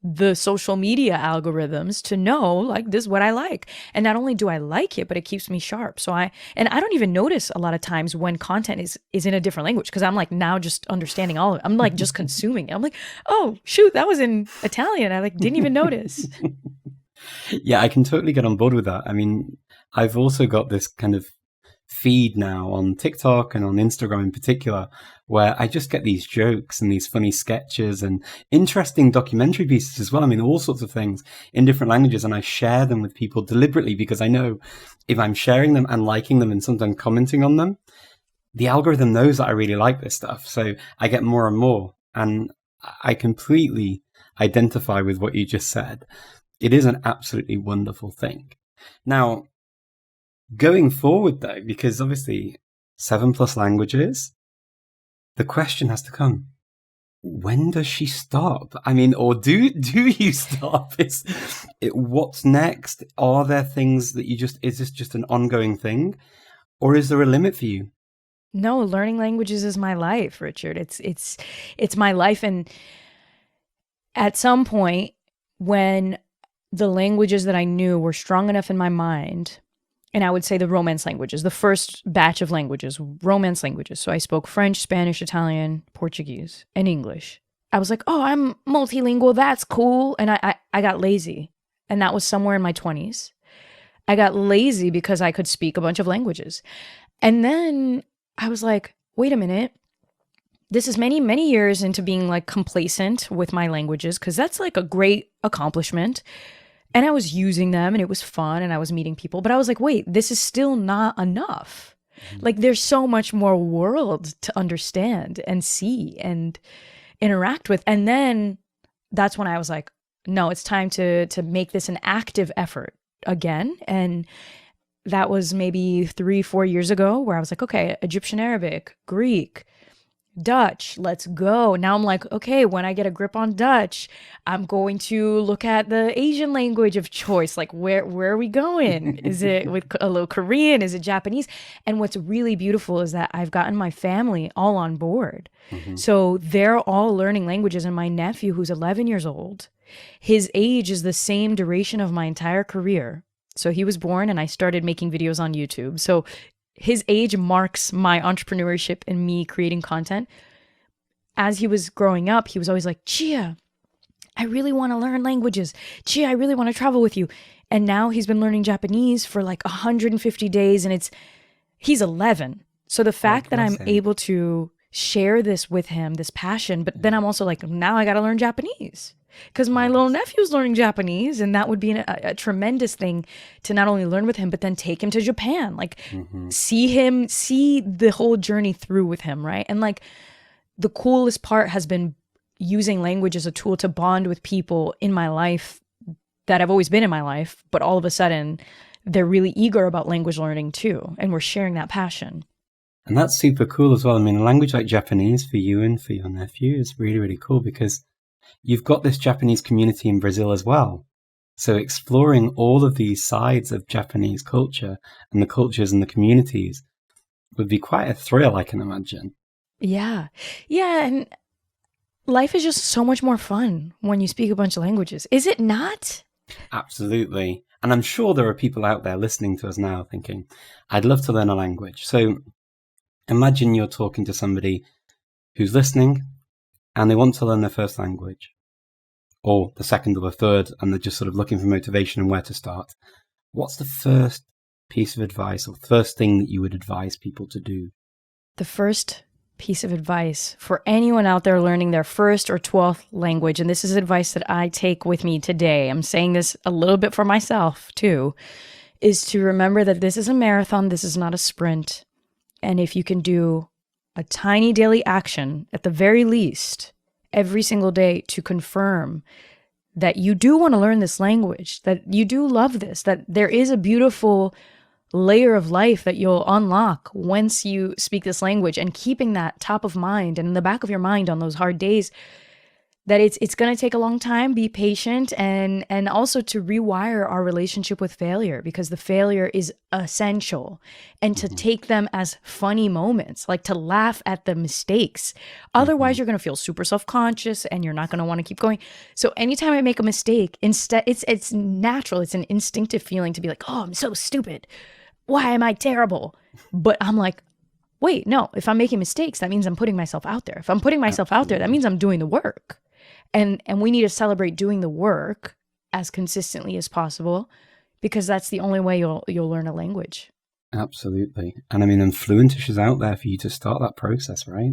the social media algorithms to know like this is what I like. And not only do I like it, but it keeps me sharp. So I don't even notice a lot of times when content is in a different language because I'm like now just understanding all of it. I'm like just consuming it. I'm like, oh shoot, that was in Italian. I like didn't even notice. Yeah, I can totally get on board with that. I mean, I've also got this kind of feed now on TikTok and on Instagram in particular, where I just get these jokes and these funny sketches and interesting documentary pieces as well. I mean, all sorts of things in different languages. And I share them with people deliberately because I know if I'm sharing them and liking them and sometimes commenting on them, the algorithm knows that I really like this stuff. So I get more and more. And I completely identify with what you just said. It is an absolutely wonderful thing. Now, going forward though, because obviously 7+ languages, the question has to come, when does she stop? I mean, or do you stop? What's next? Are there things that is this just an ongoing thing? Or is there a limit for you? No, learning languages is my life, Richard. It's my life. And at some point when the languages that I knew were strong enough in my mind, and I would say the Romance languages, the first batch of languages, Romance languages. So I spoke French, Spanish, Italian, Portuguese, and English. I was like, oh, I'm multilingual. That's cool. And I got lazy. And that was somewhere in my 20s. I got lazy because I could speak a bunch of languages. And then I was like, wait a minute. This is many, many years into being like complacent with my languages because that's like a great accomplishment. And I was using them and it was fun and I was meeting people. But I was like, wait, this is still not enough. Mm-hmm. Like there's so much more world to understand and see and interact with. And then that's when I was like, no, it's time to make this an active effort again. And that was maybe 3-4 years ago where I was like, okay, Egyptian Arabic, Greek, Dutch, let's go. Now I'm like, okay, when I get a grip on Dutch, I'm going to look at the Asian language of choice. Like where are we going? Is it with a little Korean? Is it Japanese? And what's really beautiful is that I've gotten my family all on board. Mm-hmm. So they're all learning languages. And my nephew, who's 11 years old, his age is the same duration of my entire career. So he was born and I started making videos on YouTube. So his age marks my entrepreneurship and me creating content. As he was growing up, he was always like, Chia, I really want to learn languages. Chia, I really want to travel with you. And now he's been learning Japanese for like 150 days and he's 11. So the fact that I'm able to share this with him, this passion, but then I'm also like, now I got to learn Japanese. Because my little nephew's learning Japanese, and that would be a tremendous thing to not only learn with him, but then take him to Japan. Like, see the whole journey through with him, right? And like, the coolest part has been using language as a tool to bond with people in my life that have always been in my life, but all of a sudden, they're really eager about language learning too, and we're sharing that passion. And that's super cool as well. I mean, a language like Japanese for you and for your nephew is really, really cool because you've got this Japanese community in Brazil as well. So exploring all of these sides of Japanese culture and the cultures and the communities would be quite a thrill, I can imagine. Yeah. Yeah. And life is just so much more fun when you speak a bunch of languages. Is it not? Absolutely. And I'm sure there are people out there listening to us now thinking, I'd love to learn a language. So imagine you're talking to somebody who's listening and they want to learn their first language, or the second or the third, and they're just sort of looking for motivation and where to start. What's the first piece of advice or first thing that you would advise people to do? The first piece of advice for anyone out there learning their first or 12th language, and this is advice that I take with me today, I'm saying this a little bit for myself too, is to remember that this is a marathon, this is not a sprint. And if you can do a tiny daily action, at the very least, every single day to confirm that you do want to learn this language, that you do love this, that there is a beautiful layer of life that you'll unlock once you speak this language, and keeping that top of mind and in the back of your mind on those hard days, that it's going to take a long time, be patient, and also to rewire our relationship with failure, because the failure is essential, and to take them as funny moments, like to laugh at the mistakes. Otherwise, you're going to feel super self-conscious and you're not going to want to keep going. So anytime I make a mistake, instead, it's natural. It's an instinctive feeling to be like, oh, I'm so stupid. Why am I terrible? But I'm like, wait, no, if I'm making mistakes, that means I'm putting myself out there. If I'm putting myself out there, that means I'm doing the work. And we need to celebrate doing the work as consistently as possible, because that's the only way you'll learn a language. Absolutely. And I mean, and Fluentish is out there for you to start that process, right?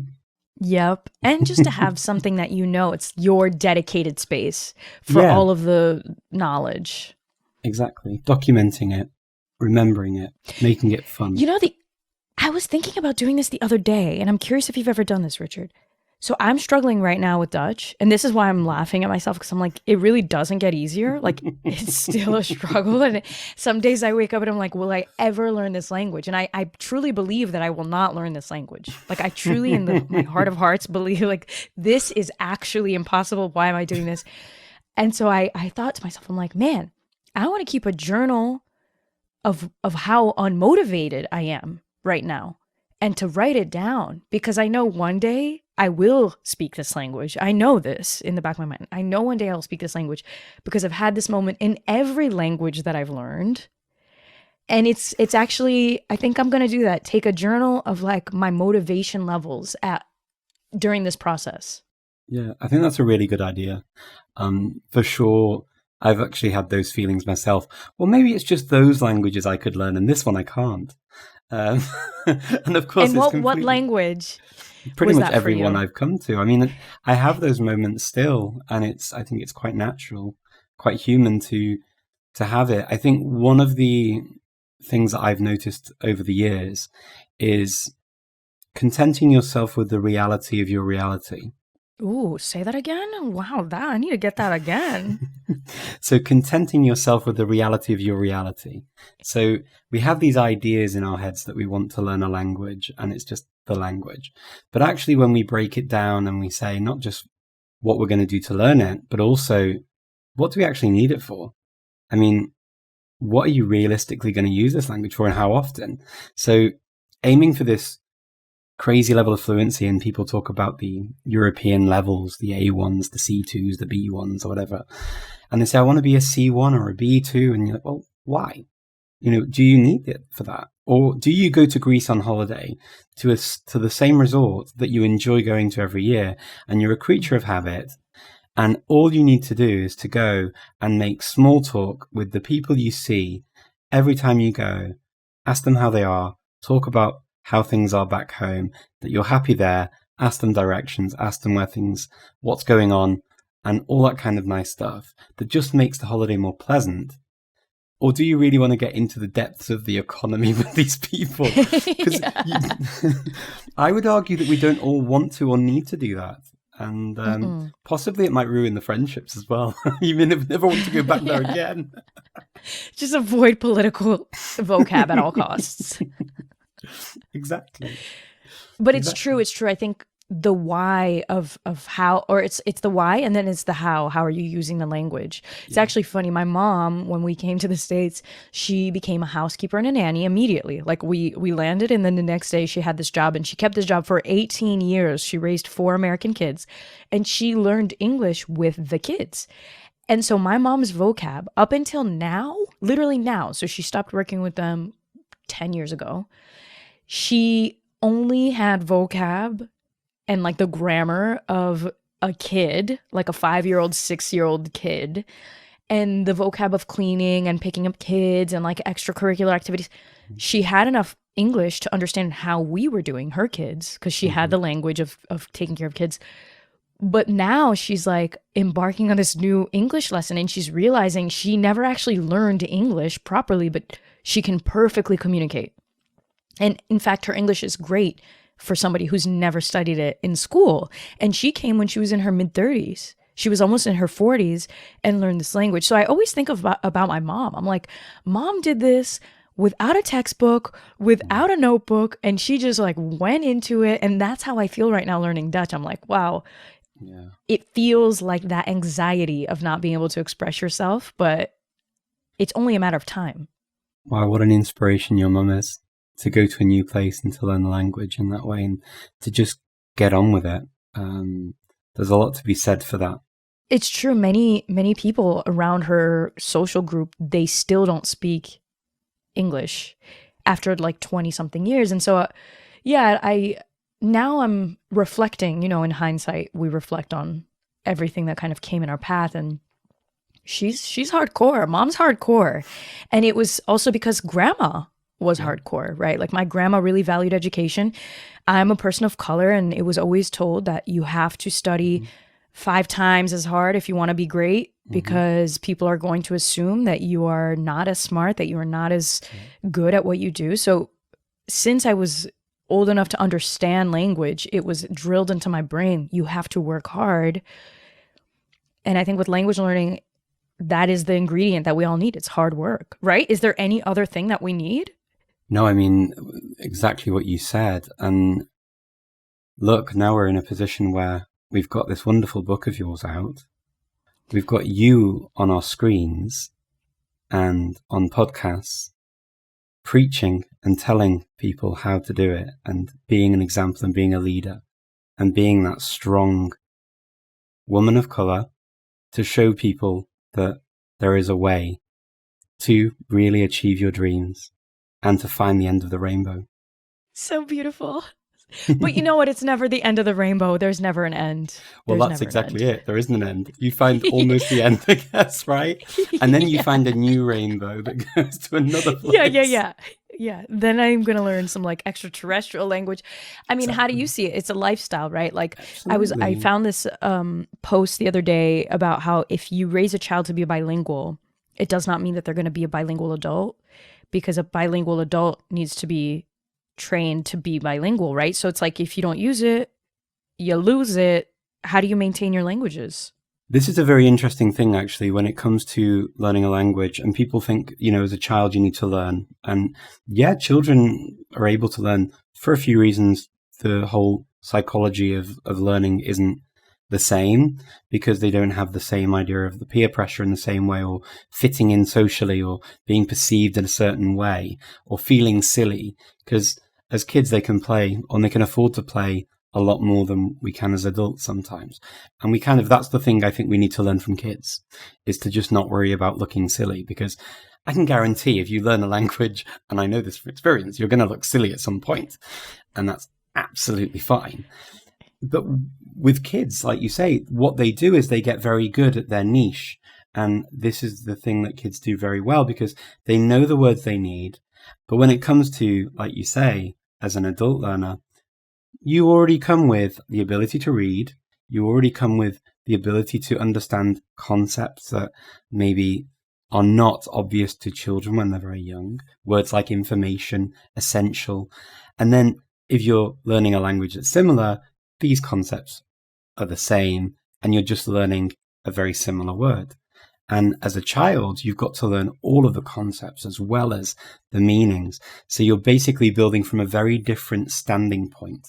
Yep. And just to have something that it's your dedicated space for all of the knowledge. Exactly. Documenting it, remembering it, making it fun. I was thinking about doing this the other day, and I'm curious if you've ever done this, Richard. So I'm struggling right now with Dutch, and this is why I'm laughing at myself, because I'm like, it really doesn't get easier. Like, it's still a struggle. And some days I wake up and I'm like, will I ever learn this language? And I truly believe that I will not learn this language. Like, I truly, in my heart of hearts, believe like this is actually impossible. Why am I doing this? And so I thought to myself, I'm like, man, I want to keep a journal of how unmotivated I am right now, and to write it down, because I know one day I will speak this language. I know this in the back of my mind. I know one day I'll speak this language, because I've had this moment in every language that I've learned. And it's actually, I think I'm going to do that. Take a journal of like my motivation levels during this process. Yeah, I think that's a really good idea. For sure, I've actually had those feelings myself. Well, maybe it's just those languages I could learn, and this one I can't. And of course, and what language? Pretty much everyone I've come to. I mean, I have those moments still, and I think it's quite natural, quite human to have it. I think one of the things that I've noticed over the years is contenting yourself with the reality of your reality. Ooh, say that again? Wow, I need to get that again. So contenting yourself with the reality of your reality. So we have these ideas in our heads that we want to learn a language, and it's just the language. But actually, when we break it down and we say not just what we're going to do to learn it, but also what do we actually need it for? I mean, what are you realistically going to use this language for, and how often? So aiming for this crazy level of fluency, and people talk about the European levels, the A1s, the C2s, the B1s, or whatever. And they say, I want to be a C1 or a B2. And you're like, well, why? Do you need it for that? Or do you go to Greece on holiday to the same resort that you enjoy going to every year, and you're a creature of habit, and all you need to do is to go and make small talk with the people you see every time you go, ask them how they are, talk about how things are back home, that you're happy there, ask them directions, ask them what's going on, and all that kind of nice stuff that just makes the holiday more pleasant? Or do you really want to get into the depths of the economy with these people? Because I would argue that we don't all want to or need to do that. And possibly it might ruin the friendships as well. You may never want to go back there again. Just avoid political vocab at all costs. Exactly. But it's true. I think the why of how, or it's the why, and then it's the how are you using the language. It's actually funny, my mom, when we came to the States, she became a housekeeper and a nanny immediately. Like we landed, and then the next day she had this job, and she kept this job for 18 years. She raised 4 American kids, and she learned English with the kids. And so my mom's vocab up until now, literally now, so she stopped working with them 10 years ago, she only had vocab and like the grammar of a kid, like a 5-year-old, 6-year-old kid, and the vocab of cleaning and picking up kids and like extracurricular activities. She had enough English to understand how we were doing her kids, because she had the language of taking care of kids. But now she's like embarking on this new English lesson, and she's realizing she never actually learned English properly, but she can perfectly communicate. And in fact, her English is great for somebody who's never studied it in school. And she came when she was in her mid-30s. She was almost in her 40s and learned this language. So I always think about my mom. I'm like, mom did this without a textbook, without a notebook, and she just like went into it. And that's how I feel right now learning Dutch. I'm like, wow, it feels like that anxiety of not being able to express yourself, but it's only a matter of time. Wow, what an inspiration your mum is, to go to a new place and to learn the language in that way and to just get on with it. There's a lot to be said for that. It's true. Many people around her social group, they still don't speak English after like 20 something years. And so, now I'm reflecting, in hindsight, we reflect on everything that kind of came in our path, and she's hardcore. Mom's hardcore. And it was also because grandma was hardcore, right? Like my grandma really valued education. I'm a person of color, and it was always told that you have to study 5 times as hard if you want to be great, because people are going to assume that you are not as smart, that you are not as good at what you do. So since I was old enough to understand language, it was drilled into my brain. You have to work hard. And I think with language learning, that is the ingredient that we all need. It's hard work, right? Is there any other thing that we need? No, I mean, exactly what you said. And look, now we're in a position where we've got this wonderful book of yours out. We've got you on our screens and on podcasts, preaching and telling people how to do it, and being an example and being a leader and being that strong woman of color to show people that there is a way to really achieve your dreams and to find the end of the rainbow. So beautiful. But you know what? It's never the end of the rainbow. There's never an end. Well, that's exactly it. There isn't an end. You find almost the end, I guess, right? And then you find a new rainbow that goes to another place. Yeah. Then I'm going to learn some like extraterrestrial language. I mean, How do you see it? It's a lifestyle, right? Like I found this post the other day about how if you raise a child to be bilingual, it does not mean that they're going to be a bilingual adult, because a bilingual adult needs to be trained to be bilingual, right? So it's like if you don't use it, you lose it. How do you maintain your languages? This is a very interesting thing, actually, when it comes to learning a language. And people think, as a child, you need to learn. And yeah, children are able to learn for a few reasons. The whole psychology of learning isn't the same, because they don't have the same idea of the peer pressure in the same way, or fitting in socially, or being perceived in a certain way, or feeling silly. Because as kids, they can play, or they can afford to play a lot more than we can as adults sometimes. And that's the thing I think we need to learn from kids, is to just not worry about looking silly, because I can guarantee if you learn a language, and I know this from experience, you're going to look silly at some point, and that's absolutely fine. But with kids, like you say, what they do is they get very good at their niche. And this is the thing that kids do very well, because they know the words they need. But when it comes to, like you say, as an adult learner, you already come with the ability to read. You already come with the ability to understand concepts that maybe are not obvious to children when they're very young. Words like information, essential. And then if you're learning a language that's similar, these concepts are the same, and you're just learning a very similar word. And as a child, you've got to learn all of the concepts as well as the meanings. So you're basically building from a very different standing point.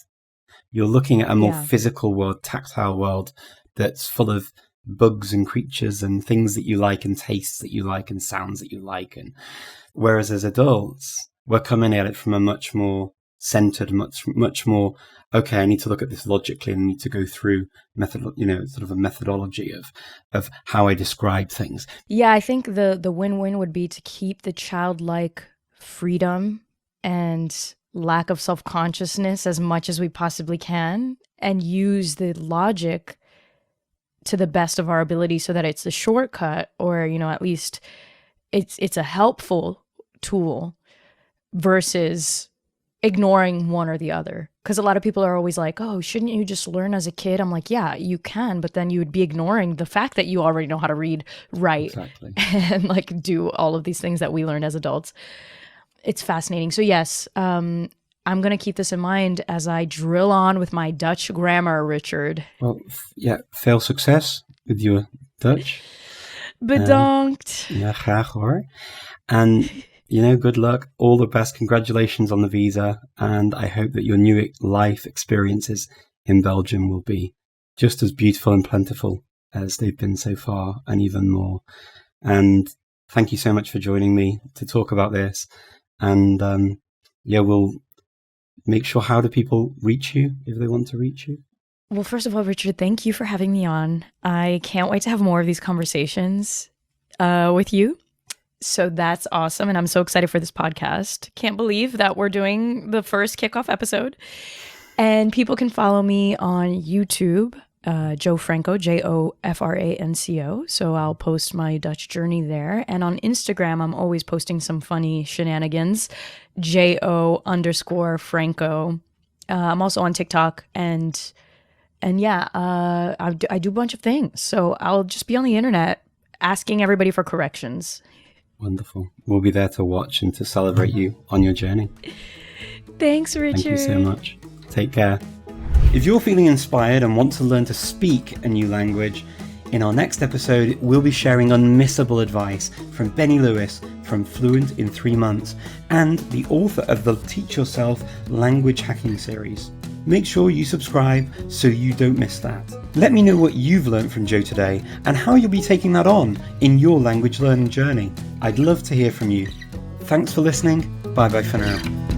You're looking at a more Yeah. physical world, tactile world that's full of bugs and creatures and things that you like and tastes that you like and sounds that you like. And whereas as adults, we're coming at it from a much more centered, much more, okay, I need to look at this logically and I need to go through sort of a methodology of how I describe things. Yeah, I think the win-win would be to keep the childlike freedom and lack of self-consciousness as much as we possibly can, and use the logic to the best of our ability so that it's a shortcut, or, at least it's a helpful tool versus ignoring one or the other. Because a lot of people are always like, oh, shouldn't you just learn as a kid? I'm like, yeah, you can, but then you would be ignoring the fact that you already know how to read, write, Exactly. and like do all of these things that we learned as adults. It's fascinating. So yes, I'm going to keep this in mind as I drill on with my Dutch grammar, Richard. Well, veel succes with your Dutch. Bedankt. Ja, graag hoor. And, good luck, all the best, congratulations on the visa, and I hope that your new life experiences in Belgium will be just as beautiful and plentiful as they've been so far, and even more. And thank you so much for joining me to talk about this. And we'll make sure, how do people reach you if they want to reach you? Well, first of all, Richard, thank you for having me on. I can't wait to have more of these conversations with you. So that's awesome. And I'm so excited for this podcast. Can't believe that we're doing the first kickoff episode. And people can follow me on YouTube, Jo Franco, JoFranco. So I'll post my Dutch journey there. And on Instagram, I'm always posting some funny shenanigans, JO_Franco. I'm also on TikTok and yeah, I do a bunch of things. So I'll just be on the internet asking everybody for corrections. Wonderful. We'll be there to watch and to celebrate you on your journey. Thanks, Richard. Thank you so much. Take care. If you're feeling inspired and want to learn to speak a new language, in our next episode, we'll be sharing unmissable advice from Benny Lewis from Fluent in 3 Months and the author of the Teach Yourself Language Hacking series. Make sure you subscribe so you don't miss that. Let me know what you've learned from Jo today and how you'll be taking that on in your language learning journey. I'd love to hear from you. Thanks for listening. Bye bye for now.